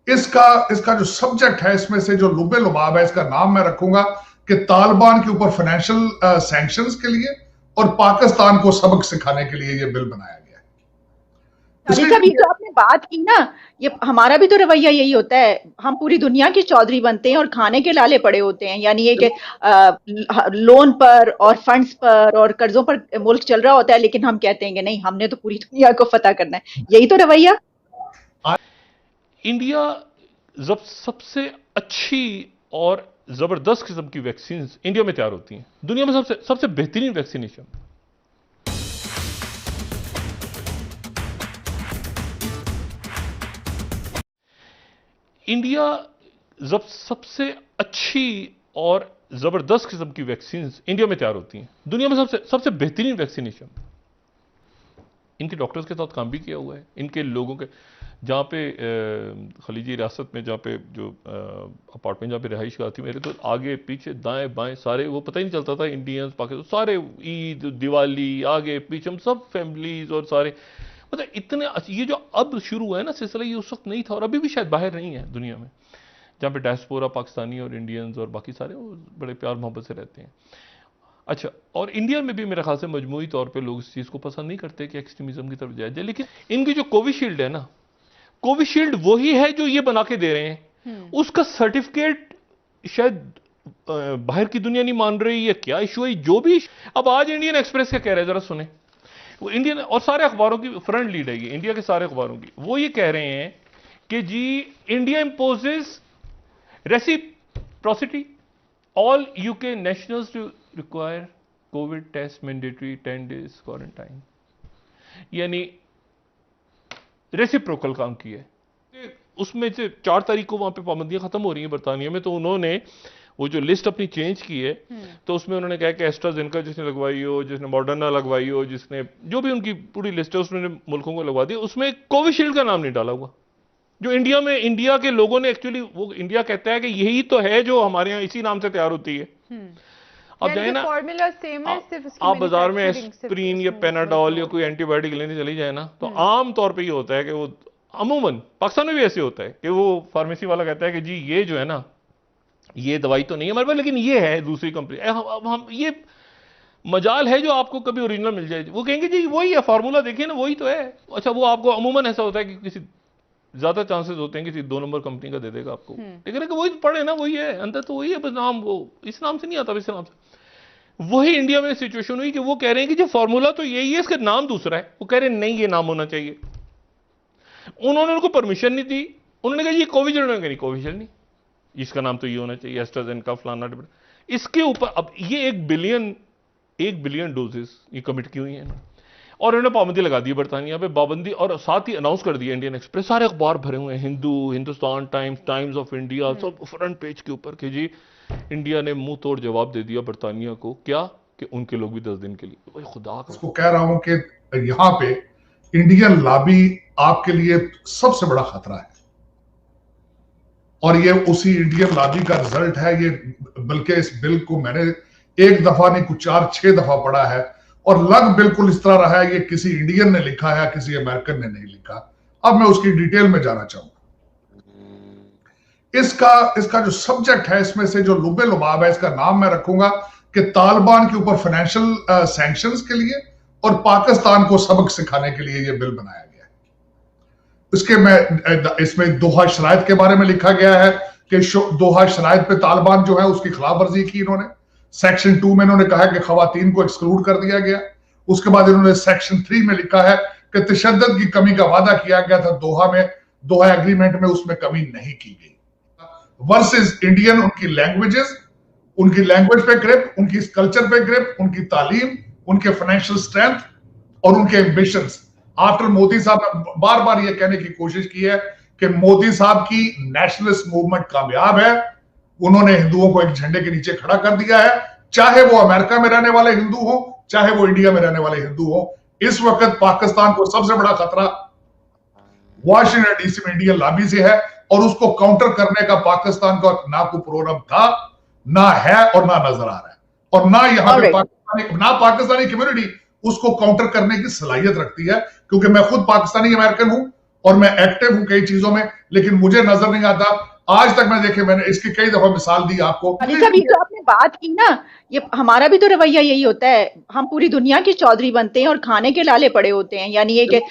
इसका इसका जो सब्जेक्ट है, इसमें से जो लुबे लुबाब है, इसका नाम मैं रखूंगा कि तालिबान के ऊपर फाइनेंशियल सैंक्शंस के लिए और पाकिस्तान को सबक सिखाने के लिए ये बिल बनाया गया है। तारिक साहब, ये जो आपने बात की ना, ये हमारा भी तो रवैया यही होता है। हम पूरी दुनिया के चौधरी बनते हैं और खाने के लाले पड़े होते हैं। यानी ये कि लोन पर और फंड्स पर और कर्जों पर मुल्क चल रहा होता है, लेकिन हम कहते हैं कि नहीं, हमने तो पूरी दुनिया को फतह करना है। यही तो रवैया। इंडिया जब सबसे अच्छी और जबरदस्त किस्म की वैक्सीन इंडिया में तैयार होती हैं, दुनिया में सबसे सबसे बेहतरीन वैक्सीनेशन। इंडिया जब सबसे अच्छी और जबरदस्त किस्म की वैक्सीन इंडिया में तैयार होती हैं, दुनिया में सबसे सबसे बेहतरीन वैक्सीनेशन। इनके डॉक्टर्स के साथ काम भी किया हुआ है, इनके लोगों के जहाँ पे खलीजी रियासत में जहाँ पे जो अपार्टमेंट जहाँ पे रहाइश आती मेरे, तो आगे पीछे दाएं बाएं सारे, वो पता ही नहीं चलता था इंडियंस पाकिस्तान सारे, ईद दिवाली आगे पीछे हम सब फैमिलीज और सारे, मतलब इतने। ये जो अब शुरू हुआ है ना सिलसिला, ये उस वक्त नहीं था और अभी भी शायद बाहर नहीं है दुनिया में, जहाँ पे डायस्पोरा पाकिस्तानी और इंडियंस और बाकी सारे वो बड़े प्यार मोहब्बत से रहते हैं। अच्छा, और इंडिया में भी मेरे ख्याल से मजमूई तौर पे लोग इस चीज़ को पसंद नहीं करते कि एक्सट्रीमिज्म की तरफ जाया जाए। लेकिन इनकी जो कोविशील्ड है ना, कोविशील्ड वही है जो ये बना के दे रहे हैं। उसका सर्टिफिकेट शायद बाहर की दुनिया नहीं मान रही है, क्या इशू है जो भी। अब आज इंडियन एक्सप्रेस क्या कह रहे हैं जरा सुने। वो इंडियन और सारे अखबारों की फ्रंट लीड है ये, इंडिया के सारे अखबारों की। वो ये कह रहे हैं कि जी India imposes reciprocity all UK nationals to require COVID test mandatory 10 days quarantine, यानी रेसिप्रोकल काम किया है। उसमें से 4 तारीख को वहां पे पाबंदियां खत्म हो रही हैं बरतानिया में, तो उन्होंने वो जो लिस्ट अपनी चेंज की है, तो उसमें उन्होंने कहा कि एस्ट्राजेनेका जिसने लगवाई हो, जिसने मॉडर्ना लगवाई हो, जिसने जो भी उनकी पूरी लिस्ट है उसने मुल्कों को लगवा दी। उसमें कोविशील्ड का नाम नहीं डाला हुआ, जो इंडिया में इंडिया के लोगों ने एक्चुअली, वो इंडिया कहता है कि यही तो है जो हमारे यहाँ इसी नाम से तैयार होती है। अब जाए ना फॉर्मूला सेम है, सिर्फ उसकी आप बाजार में manufacturing एस्प्रिन या सिर्फ पेनाडॉल या कोई एंटीबायोटिक लेने चली जाए ना, तो आम तौर पे ये होता है कि वो अमूमन पाकिस्तान में भी ऐसे होता है कि वो फार्मेसी वाला कहता है कि जी ये जो है ना, ये दवाई तो नहीं है हमारे पास, लेकिन ये है दूसरी कंपनी। हम ये मजाल है जो आपको कभी ओरिजिनल मिल जाए। वो कहेंगे जी वही है फार्मूला, देखिए ना वही तो है। अच्छा, वो आपको अमूमन ऐसा होता है कि किसी ज्यादा चांसेस होते हैं किसी 2 नंबर कंपनी का दे देगा आपको, लेकिन वही पढ़े ना, वही है अंदर, तो वही है बस नाम वो इस नाम से नहीं आता, इस नाम से। वही इंडिया में सिचुएशन हुई कि वो कह रहे हैं कि जो फार्मूला तो यही है, इसका नाम दूसरा है। वो कह रहे हैं नहीं, ये नाम होना चाहिए। उन्होंने उनको परमिशन नहीं दी, उन्होंने कहा ये कोविशील्ड, नहीं कोविशील्ड नहीं, इसका नाम तो ये होना चाहिए एस्ट्राजेनेका फलाना। इसके ऊपर अब ये 1 बिलियन डोजेस ये कमिट की हुई है ना, और उन्होंने पाबंदी लगा दी बरतानिया पे, पाबंदी, और साथ ही अनाउंस कर दिया इंडियन एक्सप्रेस, सारे अखबार भरे हुए हैं, Hindu, Hindustan times, times of India, सब फ्रंट पेज के ऊपर कि जी इंडिया ने मुंह तोड़ जवाब दे दिया बरतानिया को, क्या कि उनके लोग भी 10 दिन के लिए। खुदा को कह रहा हूं कि यहां पे इंडियन लॉबी आपके लिए सबसे बड़ा खतरा है, और ये उसी इंडियन लॉबी का रिजल्ट है ये। बल्कि इस बिल को मैंने 1 दफा नहीं कुछ 4-6 दफा पढ़ा है, और लग बिल्कुल इस तरह रहा है ये किसी इंडियन ने लिखा है, किसी अमेरिकन ने नहीं लिखा। अब मैं उसकी डिटेल में जाना चाहूंगा। इसका जो सब्जेक्ट है, इसमें से जो लुबे लुबाब है, इसका नाम मैं रखूंगा कि तालिबान के ऊपर फाइनेंशियल सैंक्शंस के लिए और पाकिस्तान को सबक सिखाने के लिए ये बिल बनाया गया है। इसमें दोहा शराइत के बारे में लिखा गया है कि दोहा शराइत पे तालिबान जो है उसकी खिलाफ वर्जी की इन्होंने। सेक्शन 2 में इन्होंने कहा कि खवातीन को एक्सक्लूड कर दिया गया। उसके बाद इन्होंने सेक्शन 3 में लिखा है कि तशद्दुद की कमी का वादा किया गया था दोहा एग्रीमेंट में, उसमें कमी नहीं की गई। वर्सेस इंडियन, उनकी लैंग्वेजेस, उनकी लैंग्वेज पे ग्रिप, उनकी कल्चर पे ग्रिप, उनकी तालीम, उनके फाइनेंशियल स्ट्रेंथ और उनके एम्बिशंस। आफ्टर मोदी साहब ने बार बार यह कहने की कोशिश की है कि मोदी साहब की नेशनलिस्ट मूवमेंट कामयाब है, उन्होंने हिंदुओं को एक झंडे के नीचे खड़ा कर दिया है, चाहे वो अमेरिका में रहने वाले हिंदू हो, चाहे वो इंडिया में रहने वाले हिंदू हो। इस वक्त पाकिस्तान को सबसे बड़ा खतरा वाशिंगटन डीसी में इंडियन लॉबी से है, और उसको काउंटर करने का पाकिस्तान का ना कोई प्रोग्राम था, ना है और ना नजर आ रहा है, और ना यहां पे पाकिस्तानी कम्युनिटी उसको काउंटर करने की सलाहियत रखती है, क्योंकि मैं खुद पाकिस्तानी अमेरिकन हूं और मैं एक्टिव हूं कई चीजों में, लेकिन मुझे नजर नहीं आता। आज तक मैंने इसकी कई दफा मिसाल दी आपको। खालिद साहब, ये जो आपने बात की ना, ये हमारा भी तो रवैया यही होता है। हम पूरी दुनिया के चौधरी बनते हैं और खाने के लाले पड़े होते हैं। यानी ये कि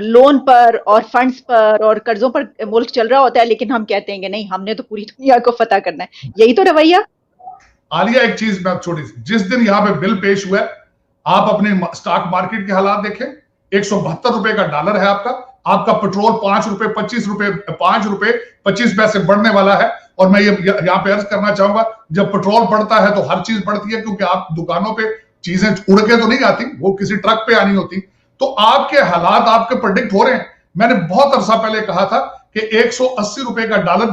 लोन पर और फंड्स पर और कर्जों पर मुल्क चल रहा होता है, लेकिन हम कहते हैं कि नहीं, हमने तो पूरी दुनिया को फतह करना है। यही तो रवैया। आलिया, एक चीज मैं छोटी सी, जिस दिन यहाँ पे बिल पेश हुआ, आप अपने स्टॉक मार्केट के हालात देखें। 172 रुपए का डॉलर है आपका पेट्रोल 5 रुपए 25 रुपए 5 रुपए 25 पैसे बढ़ने वाला है। और मैं ये यहाँ पे अर्ज करना चाहूंगा, जब पेट्रोल बढ़ता है तो हर चीज बढ़ती है, क्योंकि आप दुकानों पे चीजें उड़ के तो नहीं आती, वो किसी ट्रक पे आनी होती। तो आपके हालात आपके प्रेडिक्ट हो रहे हैं। मैंने बहुत अरसा पहले कहा था कि 180 रुपए का डॉलर